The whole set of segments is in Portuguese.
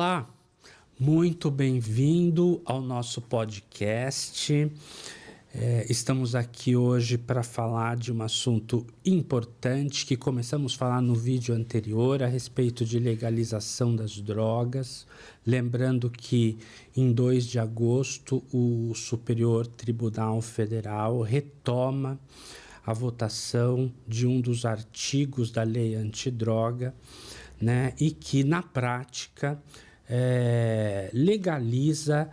Olá, muito bem-vindo ao nosso podcast. Estamos aqui hoje para falar de um assunto importante que começamos a falar no vídeo anterior a respeito de legalização das drogas. Lembrando que em 2 de agosto o Superior Tribunal Federal retoma a votação de um dos artigos da lei antidroga, né, e que na prática legaliza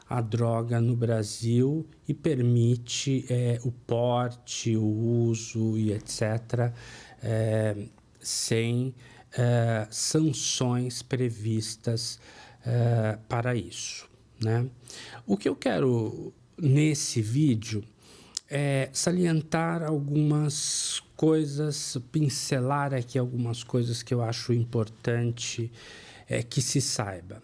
a droga no Brasil e permite o porte, o uso e etc., sem sanções previstas para isso, né? O que eu quero nesse vídeo salientar algumas coisas, pincelar aqui algumas coisas que eu acho importante que se saiba.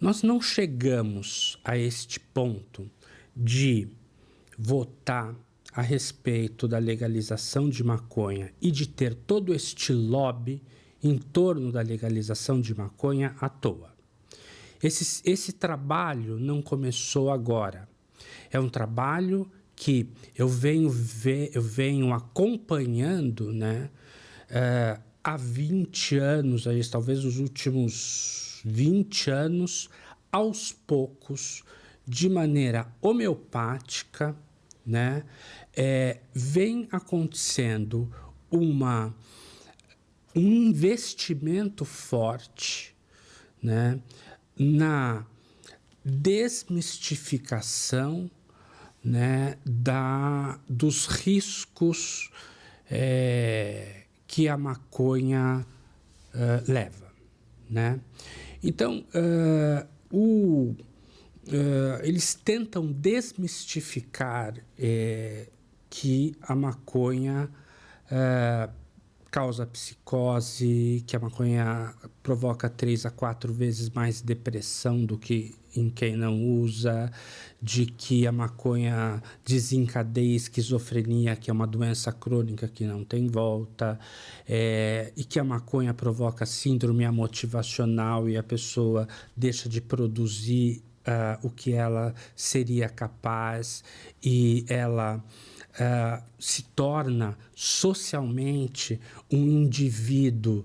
Nós não chegamos a este ponto de votar a respeito da legalização de maconha e de ter todo este lobby em torno da legalização de maconha à toa. Esse trabalho não começou agora. É um trabalho que eu venho acompanhando, né, há 20 anos, aí, talvez os últimos 20 anos, aos poucos, de maneira homeopática, né, vem acontecendo um investimento forte, né, na desmistificação, né, dos riscos que a maconha leva, né? Então, eles tentam desmistificar que a maconha causa psicose, que a maconha provoca 3 a 4 vezes mais depressão do que em quem não usa, de que a maconha desencadeia esquizofrenia, que é uma doença crônica que não tem volta, e que a maconha provoca síndrome amotivacional e a pessoa deixa de produzir o que ela seria capaz e ela se torna socialmente um indivíduo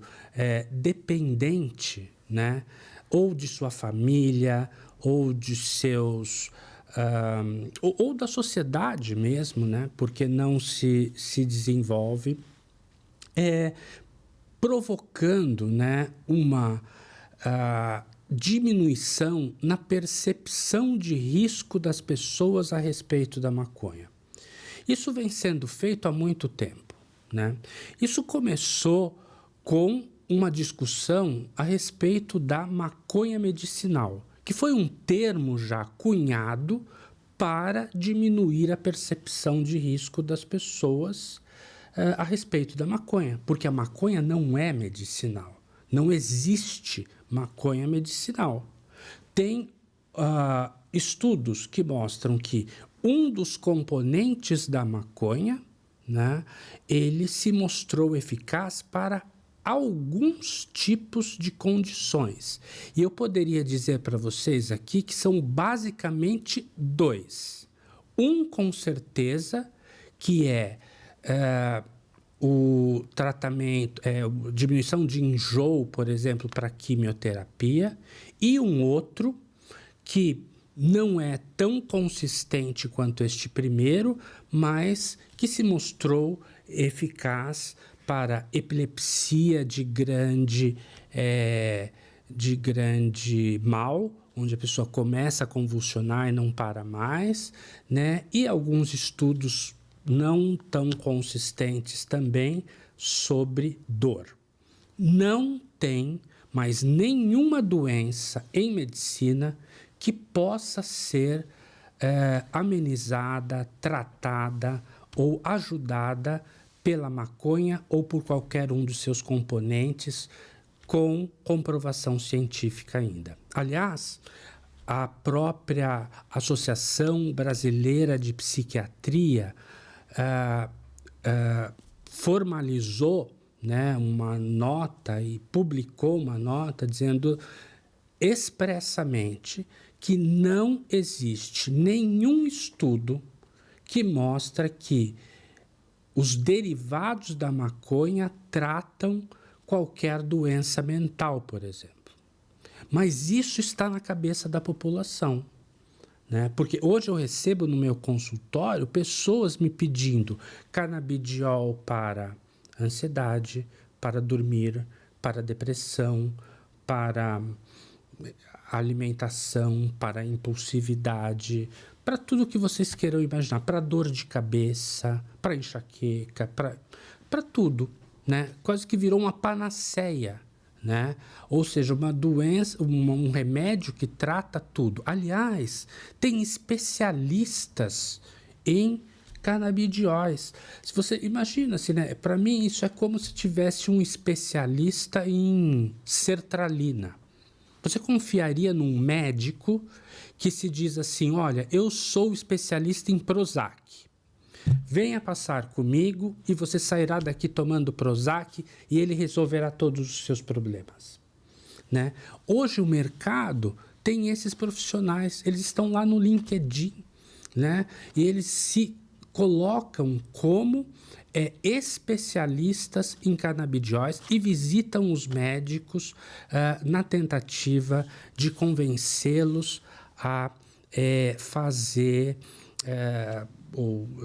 dependente, né? Ou de sua família, ou de seus... ou da sociedade mesmo, né? Porque não se desenvolve, provocando, né, uma diminuição na percepção de risco das pessoas a respeito da maconha. Isso vem sendo feito há muito tempo, né? Isso começou com uma discussão a respeito da maconha medicinal, que foi um termo já cunhado para diminuir a percepção de risco das pessoas a respeito da maconha, porque a maconha não é medicinal, não existe maconha medicinal. Tem estudos que mostram que um dos componentes da maconha, né, ele se mostrou eficaz para alguns tipos de condições. E eu poderia dizer para vocês aqui que são basicamente 2. Um, com certeza, que o tratamento, diminuição de enjoo, por exemplo, para quimioterapia, e um outro que não é tão consistente quanto este primeiro, mas que se mostrou eficaz para epilepsia de grande mal, onde a pessoa começa a convulsionar e não para mais, né? E alguns estudos não tão consistentes também sobre dor. Não tem mais nenhuma doença em medicina que possa ser amenizada, tratada ou ajudada pela maconha ou por qualquer um dos seus componentes com comprovação científica ainda. Aliás, a própria Associação Brasileira de Psiquiatria formalizou, né, uma nota e publicou uma nota dizendo expressamente que não existe nenhum estudo que mostra que os derivados da maconha tratam qualquer doença mental, por exemplo. Mas isso está na cabeça da população, né? Porque hoje eu recebo no meu consultório pessoas me pedindo canabidiol para ansiedade, para dormir, para depressão, para alimentação, para impulsividade, para tudo que vocês queiram imaginar, para dor de cabeça, para enxaqueca, para tudo, né? Quase que virou uma panaceia, né? Ou seja, uma doença, um remédio que trata tudo. Aliás, tem especialistas em canabidióis. Se você imagina-se, né? Para mim isso é como se tivesse um especialista em sertralina. Você confiaria num médico que se diz assim, olha, eu sou especialista em Prozac. Venha passar comigo e você sairá daqui tomando Prozac e ele resolverá todos os seus problemas, né? Hoje o mercado tem esses profissionais, eles estão lá no LinkedIn, né? E eles se colocam como especialistas em canabidióis e visitam os médicos na tentativa de convencê-los a fazer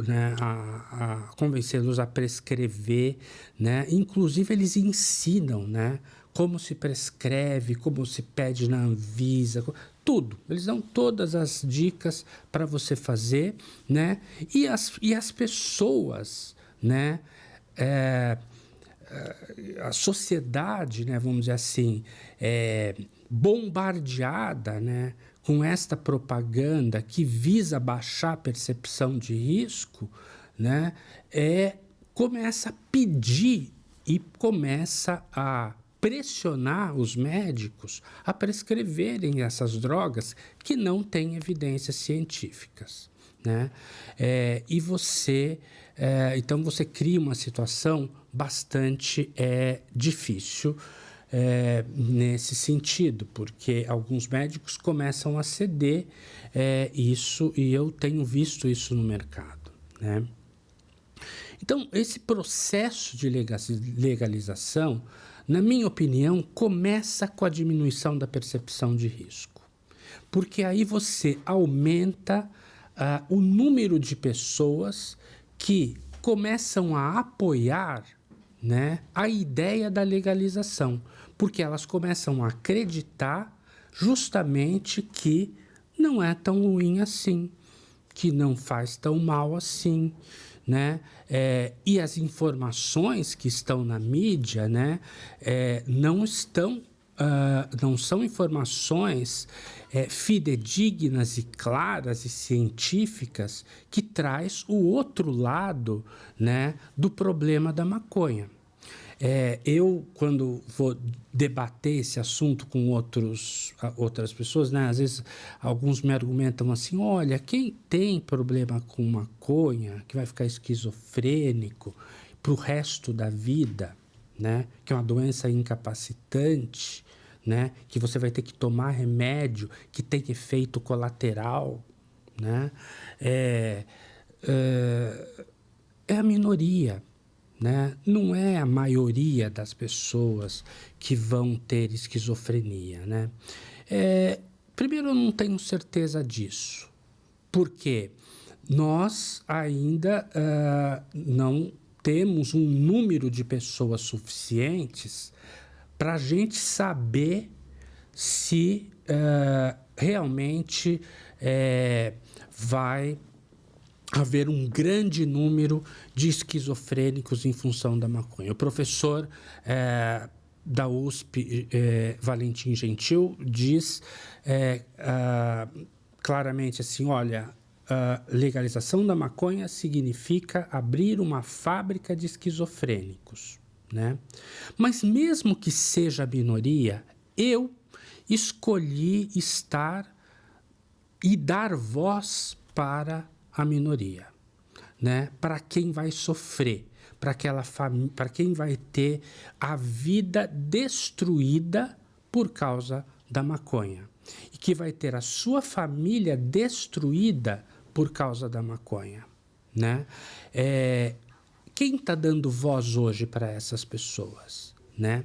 né, a convencê-los a prescrever, né? Inclusive eles ensinam, né, como se prescreve, como se pede na Anvisa, tudo. Eles dão todas as dicas para você fazer, né? E as pessoas, né? A sociedade, né, vamos dizer assim, bombardeada, né, com esta propaganda que visa baixar a percepção de risco, né, começa a pedir e começa a pressionar os médicos a prescreverem essas drogas que não têm evidências científicas, né? E você, então você cria uma situação bastante difícil nesse sentido, porque alguns médicos começam a ceder isso, e eu tenho visto isso no mercado, né? Então, esse processo de legalização, na minha opinião, começa com a diminuição da percepção de risco, porque aí você aumenta o número de pessoas que começam a apoiar, né, a ideia da legalização, porque elas começam a acreditar justamente que não é tão ruim assim, que não faz tão mal assim, né? E as informações que estão na mídia, né, não são informações fidedignas e claras e científicas que traz o outro lado, né, do problema da maconha. Eu, quando vou debater esse assunto com outras pessoas, né, às vezes alguns me argumentam assim, olha, quem tem problema com maconha, que vai ficar esquizofrênico para o resto da vida, né, que é uma doença incapacitante, né, que você vai ter que tomar remédio que tem efeito colateral, né, é a minoria, né? Não é a maioria das pessoas que vão ter esquizofrenia, né? Primeiro, eu não tenho certeza disso, porque nós ainda não temos um número de pessoas suficientes para a gente saber se realmente vai haver um grande número de esquizofrênicos em função da maconha. O professor da USP, Valentim Gentil, diz claramente assim, olha, legalização da maconha significa abrir uma fábrica de esquizofrênicos, né? Mas mesmo que seja a minoria, eu escolhi estar e dar voz para a minoria, né? Para quem vai sofrer, para aquela família, para quem vai ter a vida destruída por causa da maconha e que vai ter a sua família destruída por causa da maconha, né? Quem está dando voz hoje para essas pessoas, né?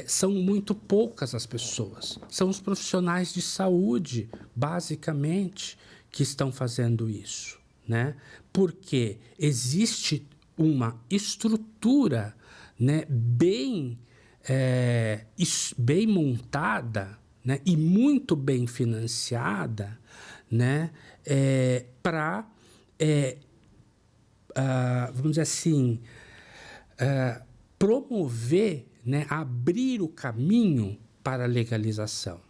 São muito poucas as pessoas, são os profissionais de saúde, basicamente, que estão fazendo isso, né? Porque existe uma estrutura, né, bem montada, né, e muito bem financiada, né, para, vamos dizer assim, promover, né, abrir o caminho para a legalização.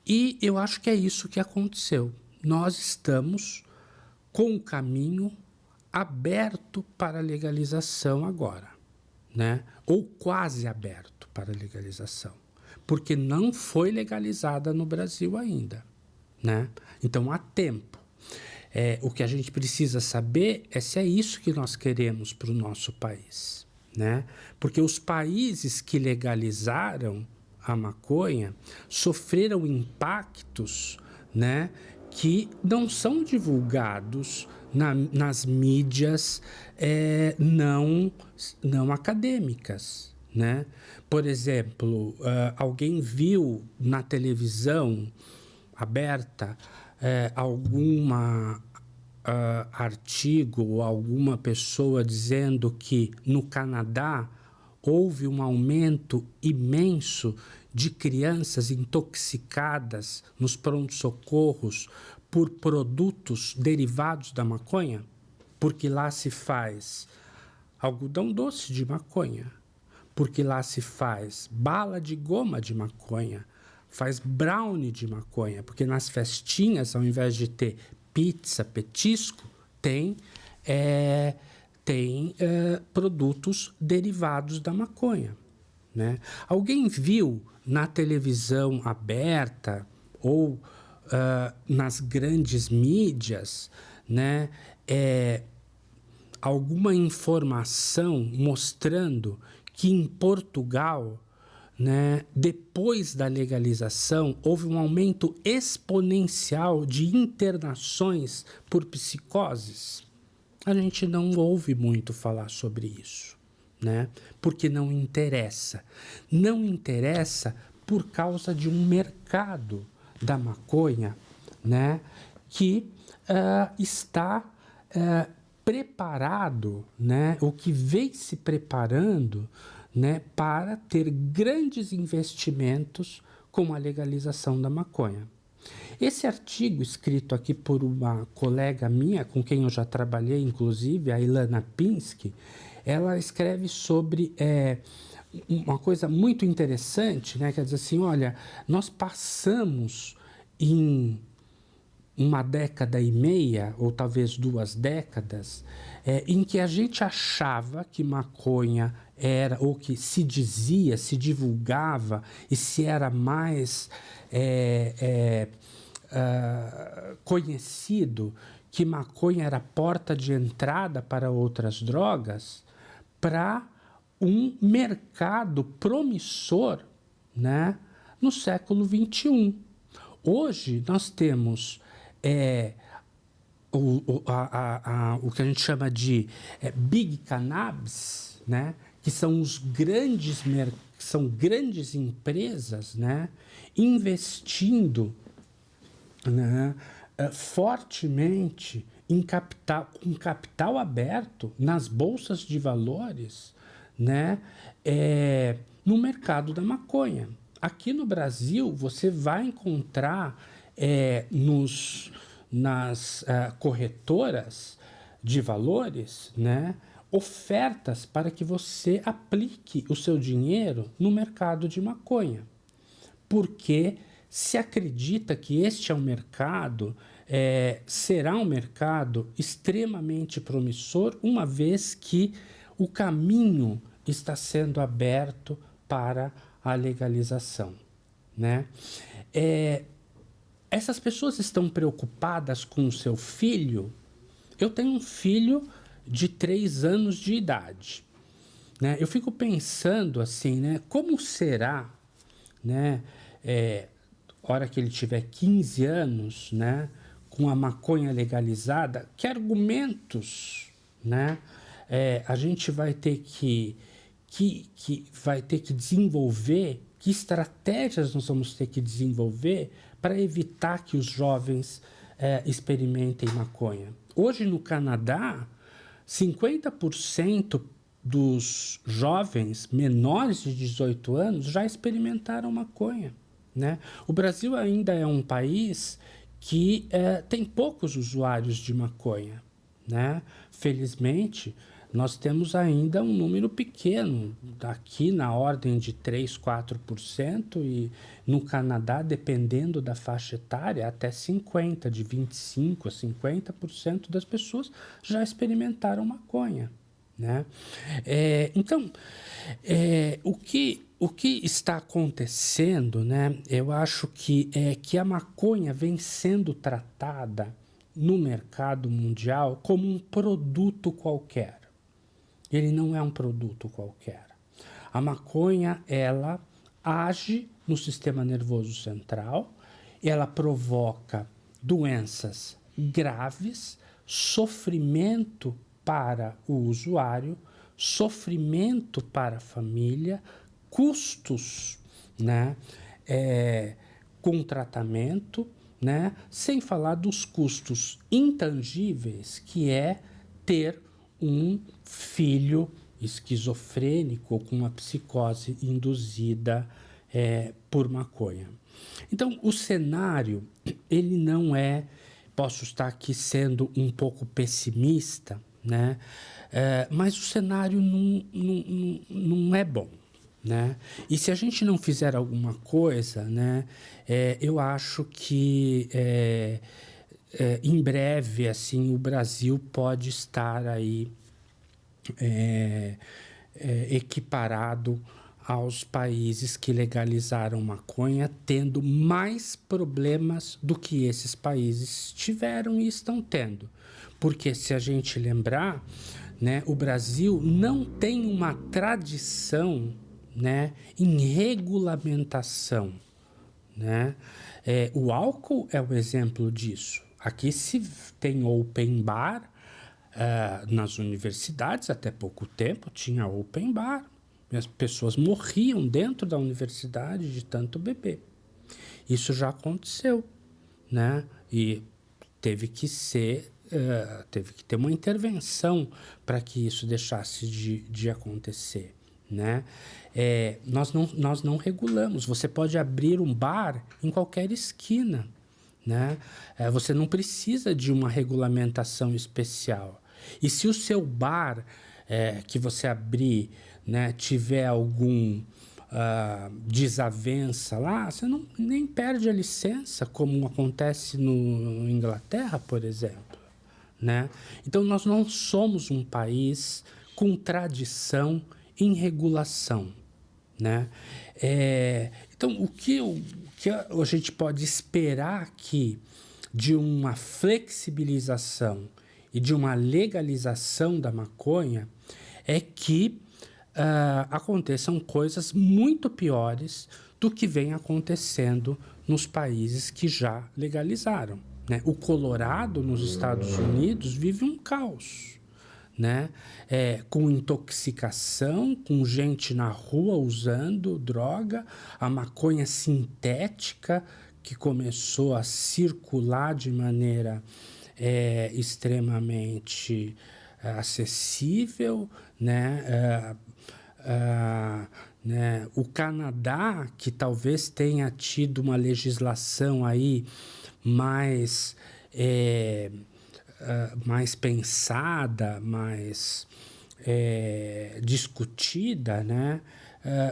E eu acho que é isso que aconteceu. Nós estamos com o caminho aberto para a legalização agora, né? Ou quase aberto para a legalização, porque não foi legalizada no Brasil ainda, né? Então há tempo. O que a gente precisa saber é se é isso que nós queremos para o nosso país, né? Porque os países que legalizaram a maconha sofreram impactos, né, que não são divulgados nas mídias não acadêmicas, né? Por exemplo, alguém viu na televisão aberta alguma artigo ou alguma pessoa dizendo que no Canadá houve um aumento imenso de crianças intoxicadas nos pronto-socorros por produtos derivados da maconha? Porque lá se faz algodão doce de maconha, porque lá se faz bala de goma de maconha, faz brownie de maconha, porque nas festinhas, ao invés de ter pizza, petisco, tem produtos derivados da maconha, né? Alguém viu na televisão aberta ou nas grandes mídias, né, alguma informação mostrando que em Portugal, né, depois da legalização, houve um aumento exponencial de internações por psicoses? A gente não ouve muito falar sobre isso, né? Porque não interessa. Não interessa por causa de um mercado da maconha, né, que está preparado, né, ou que vem se preparando, né, para ter grandes investimentos com a legalização da maconha. Esse artigo, escrito aqui por uma colega minha, com quem eu já trabalhei, inclusive, a Ilana Pinsky, ela escreve sobre uma coisa muito interessante, né? Quer dizer assim, olha, nós passamos em uma década e meia, ou talvez 2 décadas, em que a gente achava que maconha era, ou que se dizia, se divulgava, e se era mais conhecido que maconha era porta de entrada para outras drogas, para um mercado promissor, né, no século XXI. Hoje nós temos o que a gente chama de Big Cannabis, né, que são são grandes empresas, né, investindo, né, fortemente em com capital aberto nas bolsas de valores, né, no mercado da maconha. Aqui no Brasil, você vai encontrar nas corretoras de valores, né, ofertas para que você aplique o seu dinheiro no mercado de maconha, porque se acredita que este é um mercado, será um mercado extremamente promissor, uma vez que o caminho está sendo aberto para a legalização, né? Essas pessoas estão preocupadas com o seu filho? Eu tenho um filho de 3 anos de idade, né? Eu fico pensando assim, né? Como será, né, hora que ele tiver 15 anos, né, com a maconha legalizada, que argumentos, né, a gente vai ter que desenvolver, que estratégias nós vamos ter que desenvolver para evitar que os jovens experimentem maconha. Hoje no Canadá, 50% dos jovens menores de 18 anos já experimentaram maconha, né? O Brasil ainda é um país que tem poucos usuários de maconha, né? Felizmente, nós temos ainda um número pequeno, aqui na ordem de 3, 4%, e no Canadá, dependendo da faixa etária, até 50%, de 25% a 50% das pessoas já experimentaram maconha, né? Então, o que está acontecendo, né? Eu acho que a maconha vem sendo tratada no mercado mundial como um produto qualquer. Ele não é um produto qualquer. A maconha, ela age no sistema nervoso central, ela provoca doenças graves, sofrimento para o usuário, sofrimento para a família, custos, né, com tratamento, né, sem falar dos custos intangíveis, que é ter um filho esquizofrênico com uma psicose induzida por maconha. Então, o cenário, ele não é... Posso estar aqui sendo um pouco pessimista, né? Mas o cenário não é bom, né? E se a gente não fizer alguma coisa, né, eu acho que em breve, assim, o Brasil pode estar aí equiparado aos países que legalizaram maconha, tendo mais problemas do que esses países tiveram e estão tendo. Porque se a gente lembrar, né, o Brasil não tem uma tradição, né, em regulamentação, né? O álcool é o exemplo disso. Aqui se tem open bar, nas universidades, até pouco tempo tinha open bar. As pessoas morriam dentro da universidade de tanto beber. Isso já aconteceu, né? E teve que ter uma intervenção para que isso deixasse de acontecer, né? Nós não regulamos. Você pode abrir um bar em qualquer esquina, né? Você não precisa de uma regulamentação especial. E se o seu bar que você abrir, né, tiver algum desavença lá, você nem perde a licença, como acontece no Inglaterra, por exemplo, né? Então, nós não somos um país com tradição em regulação, né? Então, o que a gente pode esperar aqui de uma flexibilização e de uma legalização da maconha é que aconteçam coisas muito piores do que vem acontecendo nos países que já legalizaram, né? O Colorado, nos Estados Unidos, vive um caos, né? Com intoxicação, com gente na rua usando droga, a maconha sintética que começou a circular de maneira extremamente acessível, né? Né? O Canadá, que talvez tenha tido uma legislação aí mais pensada, mais discutida, né?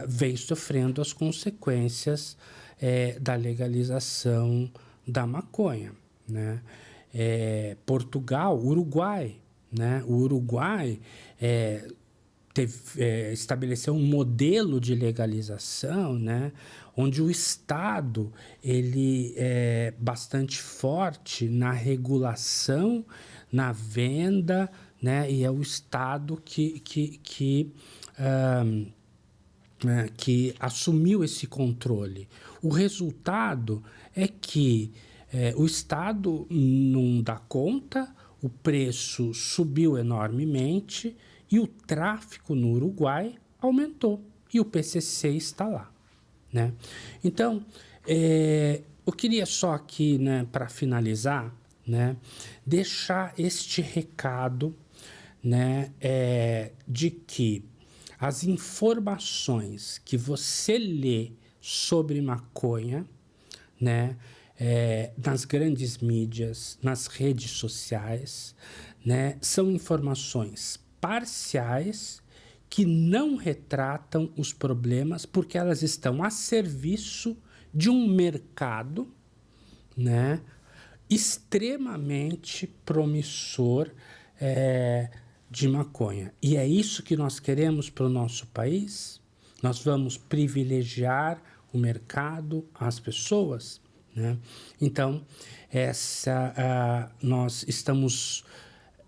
Vem sofrendo as consequências da legalização da maconha, né? Portugal, Uruguai, né? O Uruguai estabeleceu um modelo de legalização, né, onde o Estado ele é bastante forte na regulação, na venda, né, e é o Estado que né, que assumiu esse controle. O resultado é que o Estado não dá conta, o preço subiu enormemente e o tráfico no Uruguai aumentou. E o PCC está lá, né? Então, eu queria só aqui, né, para finalizar, né, deixar este recado, né, de que as informações que você lê sobre maconha, né, nas grandes mídias, nas redes sociais, né, são informações parciais que não retratam os problemas porque elas estão a serviço de um mercado, né, extremamente promissor de maconha. E é isso que nós queremos para o nosso país? Nós vamos privilegiar o mercado, as pessoas, né? Então, nós estamos...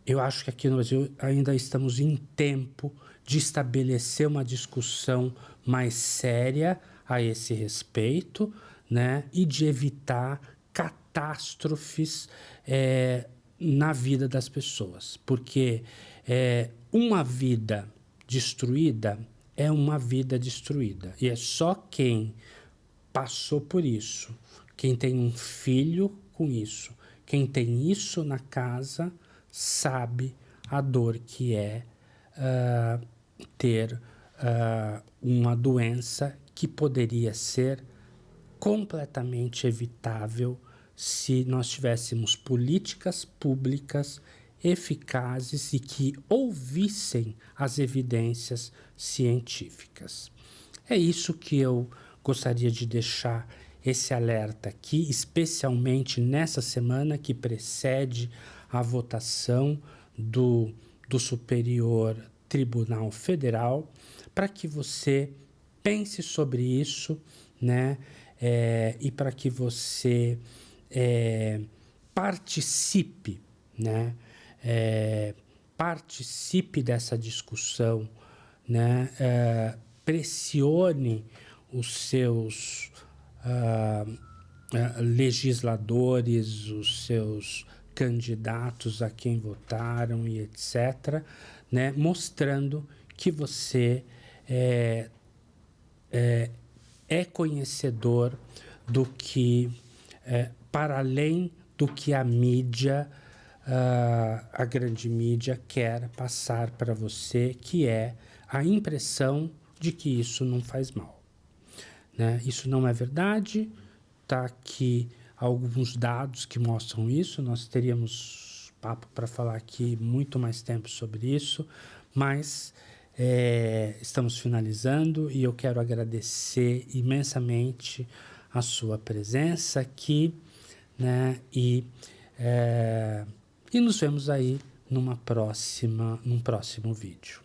Eu acho que aqui no Brasil ainda estamos em tempo de estabelecer uma discussão mais séria a esse respeito, né? E de evitar catástrofes na vida das pessoas. Porque uma vida destruída é uma vida destruída. E é só quem passou por isso, quem tem um filho com isso, quem tem isso na casa, sabe a dor que é ter uma doença que poderia ser completamente evitável se nós tivéssemos políticas públicas eficazes e que ouvissem as evidências científicas. É isso que eu gostaria de deixar esse alerta aqui, especialmente nessa semana que precede a votação do Superior Tribunal Federal, para que você pense sobre isso, né? E para que você participe, né? Participe dessa discussão, né? Pressione os seus legisladores, os seus candidatos a quem votaram e etc., né? Mostrando que você é conhecedor do que, para além do que a mídia, a grande mídia quer passar para você, que é a impressão de que isso não faz mal, né? Isso não é verdade, tá aqui alguns dados que mostram isso, nós teríamos papo para falar aqui muito mais tempo sobre isso, mas estamos finalizando e eu quero agradecer imensamente a sua presença aqui, né? E nos vemos aí num próximo vídeo.